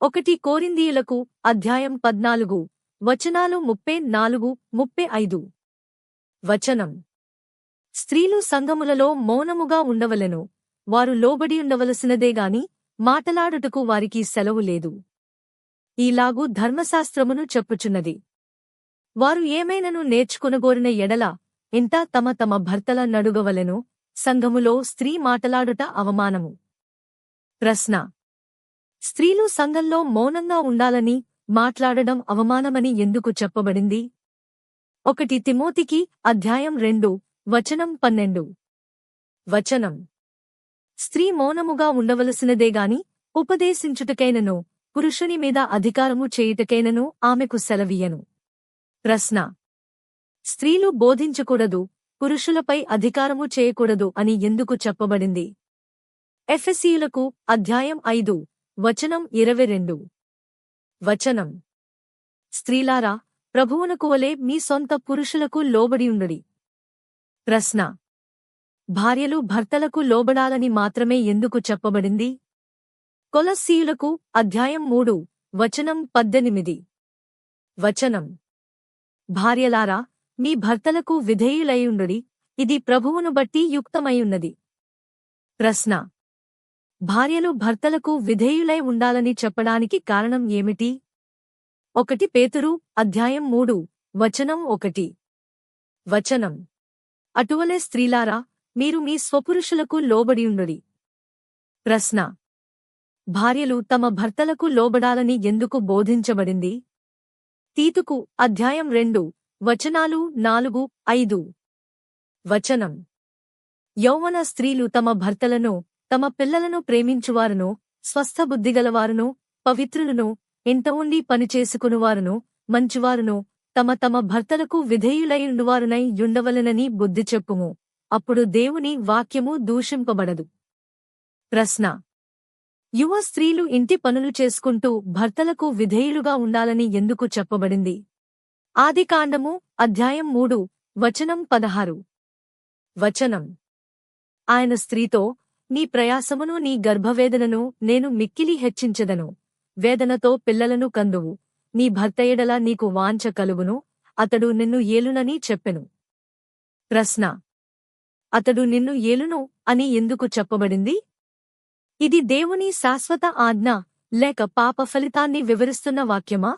ఒకటి కొరింథీయులకు అధ్యాయం 14 వచనాలు 34-35. వచనం: స్త్రీలు సంఘములలో మౌనముగా ఉండవలెను, వారు లోబడియుండవలసినదేగాని మాటలాడుటకు వారికి సెలవు లేదు. ఈలాగు ధర్మశాస్త్రమును చెప్పుచున్నది. వారు ఏమైనను నేర్చుకొనగోరిన ఎడల ఇంట తమ తమ భర్తల నడుగవలెను. సంఘములో స్త్రీ మాటలాడుట అవమానము. ప్రశ్న: స్త్రీలు సంఘంలో మౌనంగా ఉండాలని, మాట్లాడడం అవమానమని ఎందుకు చెప్పబడింది? 1 తిమోతికి అధ్యాయం 2 వచనం 12. వచనం: స్త్రీ మౌనముగా ఉండవలసినదేగాని ఉపదేశించుటకైనను పురుషుని మీద అధికారము చేయుటకైనను ఆమెకు సెలవియ్యను. ప్రశ్న: స్త్రీలు బోధించకూడదు, పురుషులపై అధికారము చేయకూడదు అని ఎందుకు చెప్పబడింది? ఎఫెసీయులకు అధ్యాయం 5 వచనం 22. వచనం: స్త్రీలారా, ప్రభువునకు వలె మీ సొంత పురుషులకు లోబడియుండుడి. ప్రశ్న: భార్యలు భర్తలకు లోబడాలని మాత్రమే ఎందుకు చెప్పబడింది? కొలస్సీయులకు అధ్యాయం 3 వచనం 18. వచనం: భార్యలారా, మీ భర్తలకు విధేయులైయుండుడి, ఇది ప్రభువును బట్టి యుక్తమైయున్నది. ప్రశ్న: భార్యలు భర్తలకు విధేయులై ఉండాలని చెప్పడానికి కారణం ఏమిటి? 1 పేతురు అధ్యాయం 3 వచనం 1. వచనం: అటువలే స్త్రీలారా, మీరు మీ స్వపురుషులకు లోబడియుండుడి. ప్రశ్న: భార్యలు తమ భర్తలకు లోబడాలని ఎందుకు బోధించబడింది? తీతుకు అధ్యాయం 2 వచనాలు 4-5. వచనం: యౌవన స్త్రీలు తమ భర్తలను, తమ పిల్లలను ప్రేమించువారును, స్వస్థబుద్ధిగలవారును, పవిత్రులను, ఇంట ఉండి పనిచేసుకునువారును, మంచివారును, తమ తమ భర్తలకు విధేయులైయుండువారునై యుండవలెనని బుద్ధి చెప్పుము, అప్పుడు దేవుని వాక్యము దూషింపబడదు. ప్రశ్న: యువ స్త్రీలు ఇంటి పనులు చేసుకుంటూ భర్తలకు విధేయులుగా ఉండాలని ఎందుకు చెప్పబడింది? ఆదికాండము అధ్యాయం 3 వచనం 16. వచనం: ఆయన స్త్రీతో, నీ ప్రయాసమును నీ గర్భవేదనను నేను మిక్కిలి హెచ్చించెదను, వేదనతో పిల్లలను కందువు, నీ భర్త ఎడల నీకు వాంఛ కలుగును, అతడు నిన్ను ఏలునని చెప్పెను. ప్రశ్న: అతడు నిన్ను ఏలును అని ఎందుకు చెప్పబడింది? ఇది దేవుని శాశ్వత ఆజ్ఞ లేక పాప ఫలితాన్ని వివరిస్తున్న వాక్యమా?